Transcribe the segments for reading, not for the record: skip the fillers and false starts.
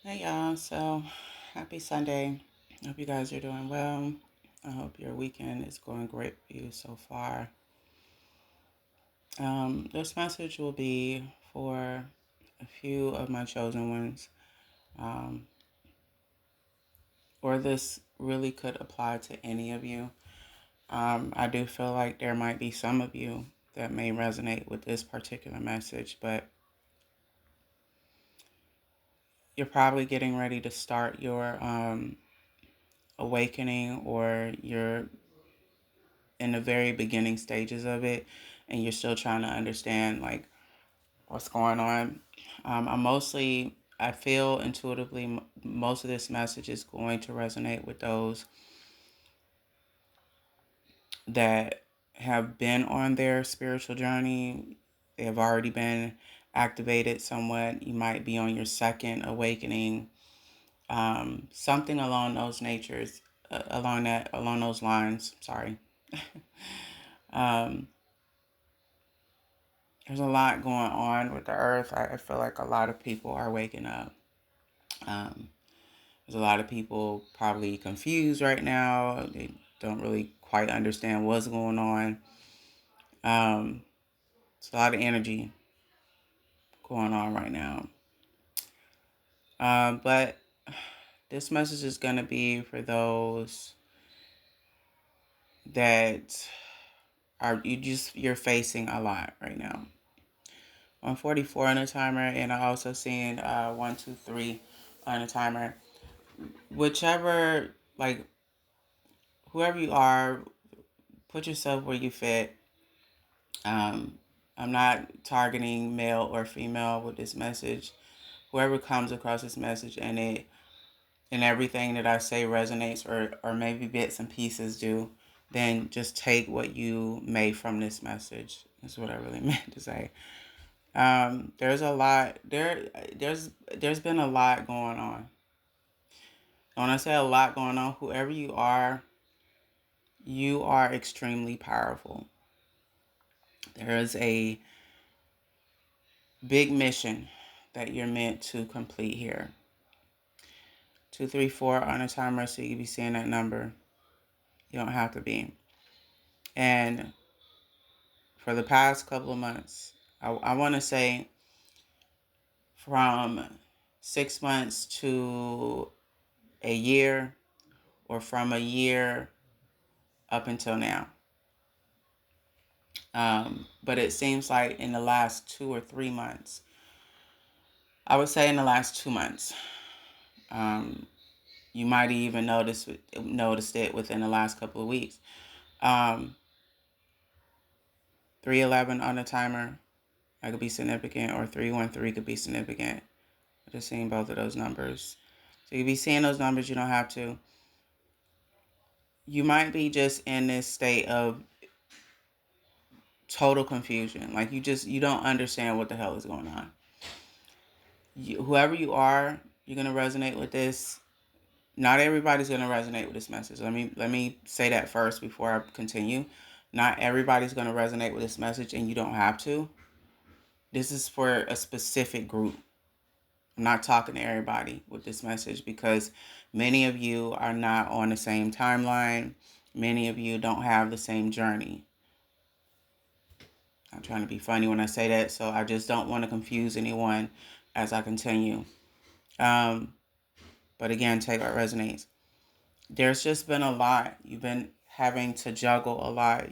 Hey y'all, so happy Sunday. Hope you guys are doing well. I hope your weekend is going great for you so far. This message will be for a few of my chosen ones, um, or this really could apply to any of you. I do feel like there might be some of you that may resonate with this particular message, but you're probably getting ready to start your awakening, or you're in the very beginning stages of it, and you're still trying to understand like what's going on. I feel intuitively most of this message is going to resonate with those that have been on their spiritual journey. They have already been activated somewhat. You might be on your second awakening, something along those natures, along those lines. Sorry. um, there's a lot going on with the earth. I feel like a lot of people are waking up. Um, there's a lot of people probably confused right now. They don't really quite understand what's going on. Um, it's a lot of energy going on right now. But this message is going to be for those that you're facing a lot right now. 144 on the timer, and I also seen 123 on the timer. Whichever, like, whoever you are, put yourself where you fit. Um, I'm not targeting male or female with this message. Whoever comes across this message and everything that I say resonates, or maybe bits and pieces do, then just take what you may from this message. That's what I really meant to say. There's a lot there's been a lot going on. And when I say a lot going on, whoever you are extremely powerful. There is a big mission that you're meant to complete here. 234 on a timer, so you can be seeing that number. You don't have to be. And for the past couple of months, I want to say from 6 months to a year, or from a year up until now. But it seems like in the last 2 or 3 months, I would say in the last 2 months, um, you might even noticed it within the last couple of weeks. Um, 311 on the timer, that could be significant, or 313 could be significant. I just seen both of those numbers. So you be seeing those numbers, you don't have to. You might be just in this state of total confusion. Like you don't understand what the hell is going on. Whoever you are, you're gonna resonate with this. Not everybody's gonna resonate with this message. Let me say that first before I continue. Not everybody's gonna resonate with this message, and you don't have to. This is for a specific group. I'm not talking to everybody with this message, because many of you are not on the same timeline. Many of you don't have the same journey. I'm trying to be funny when I say that, so I just don't want to confuse anyone as I continue. Um, but again, take what resonates. There's just been a lot. You've been having to juggle a lot.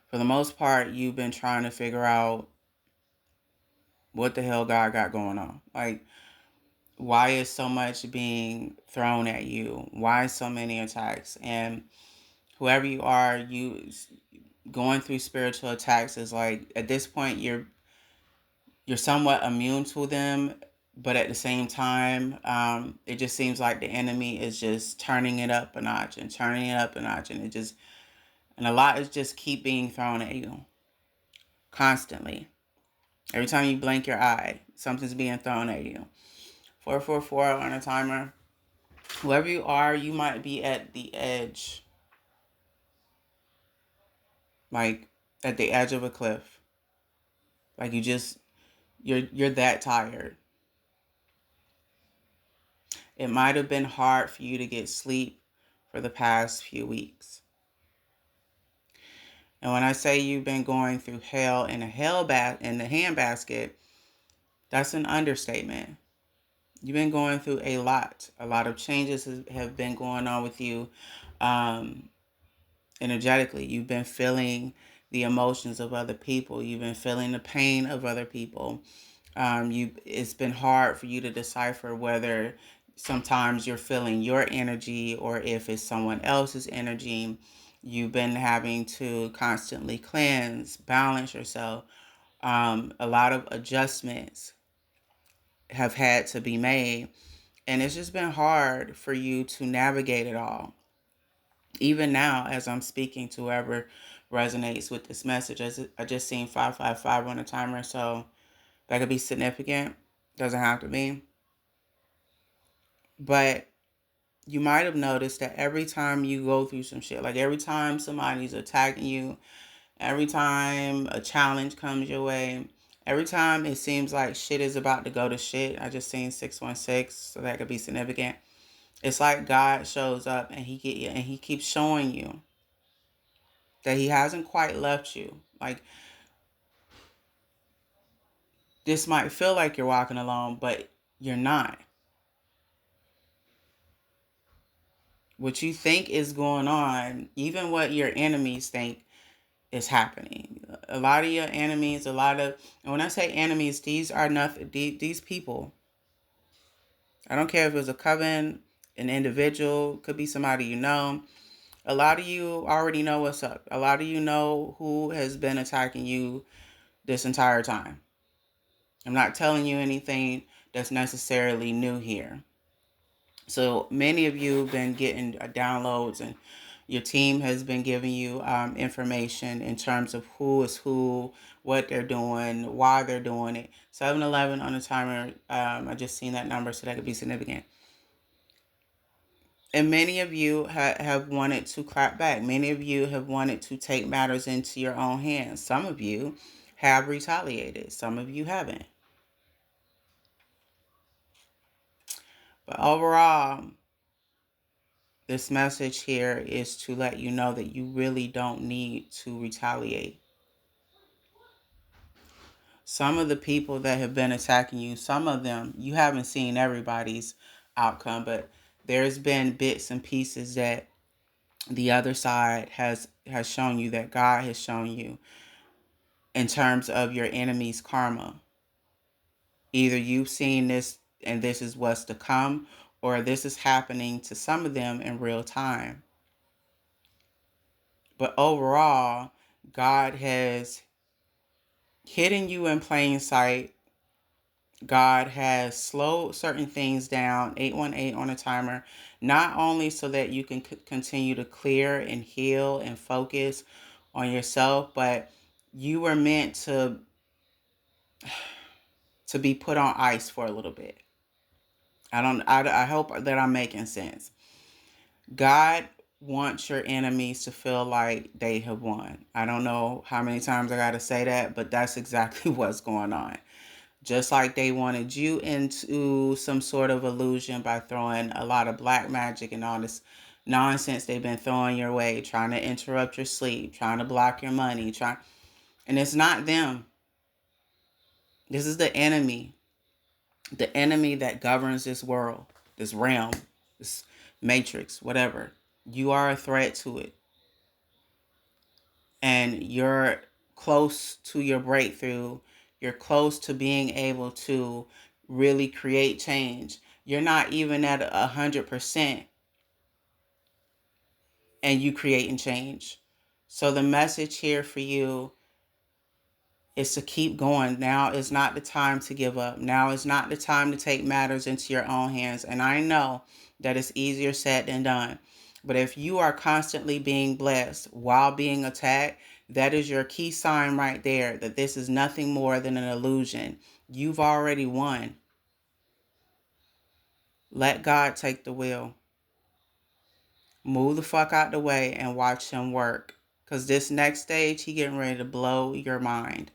For the most part, you've been trying to figure out what the hell God got going on. Like, why is so much being thrown at you? Why so many attacks? And whoever you are, you going through spiritual attacks is like, at this point you're somewhat immune to them, but at the same time, it just seems like the enemy is just turning it up a notch and turning it up a notch, and a lot is just keep being thrown at you constantly. Every time you blink your eye, something's being thrown at you. 444 on a timer. Whoever you are, you might be at the edge, like at the edge of a cliff. Like you're that tired. It might have been hard for you to get sleep for the past few weeks. And when I say you've been going through hell in the handbasket, that's an understatement. You've been going through a lot. A lot of changes have been going on with you energetically. You've been feeling the emotions of other people. You've been feeling the pain of other people. It's been hard for you to decipher whether sometimes you're feeling your energy or if it's someone else's energy. You've been having to constantly cleanse, balance yourself. A lot of adjustments have had to be made, and it's just been hard for you to navigate it all. Even now, as I'm speaking to whoever resonates with this message, I just seen 555 on the timer, so that could be significant. Doesn't have to be. But you might have noticed that every time you go through some shit, like every time somebody's attacking you, every time a challenge comes your way, every time it seems like shit is about to go to shit. I just seen 616, so that could be significant. It's like God shows up and he keeps showing you that he hasn't quite left you. Like, this might feel like you're walking alone, but you're not. What you think is going on, even what your enemies think is happening. A lot of your enemies, and when I say enemies, these are nothing, these people. I don't care if it's a coven, an individual, could be somebody you know. A lot of you already know what's up. A lot of you know who has been attacking you this entire time. I'm not telling you anything that's necessarily new here. So many of you have been getting downloads, and your team has been giving you information in terms of who is who, what they're doing, why they're doing it. 7-Eleven on the timer, I just seen that number, so that could be significant. And many of you have wanted to clap back. Many of you have wanted to take matters into your own hands. Some of you have retaliated. Some of you haven't. But overall, this message here is to let you know that you really don't need to retaliate. Some of the people that have been attacking you, some of them, you haven't seen everybody's outcome, but there's been bits and pieces that the other side has shown you, that God has shown you, in terms of your enemy's karma. Either you've seen this and this is what's to come, or this is happening to some of them in real time. But overall, God has hidden you in plain sight. God has slowed certain things down, 818 on a timer, not only so that you can continue to clear and heal and focus on yourself, but you were meant to be put on ice for a little bit. I hope that I'm making sense. God wants your enemies to feel like they have won. I don't know how many times I got to say that, but that's exactly what's going on. Just like they wanted you into some sort of illusion by throwing a lot of black magic and all this nonsense they've been throwing your way, trying to interrupt your sleep, trying to block your money, and it's not them. This is the enemy that governs this world, this realm, this matrix, whatever. You are a threat to it. And you're close to your breakthrough. You're close to being able to really create change. You're not even at 100%, and you creating change. So the message here for you is to keep going. Now is not the time to give up. Now is not the time to take matters into your own hands. And I know that it's easier said than done. But if you are constantly being blessed while being attacked, that is your key sign right there that this is nothing more than an illusion. You've already won. Let God take the wheel. Move the fuck out the way and watch him work. Because this next stage, he getting ready to blow your mind.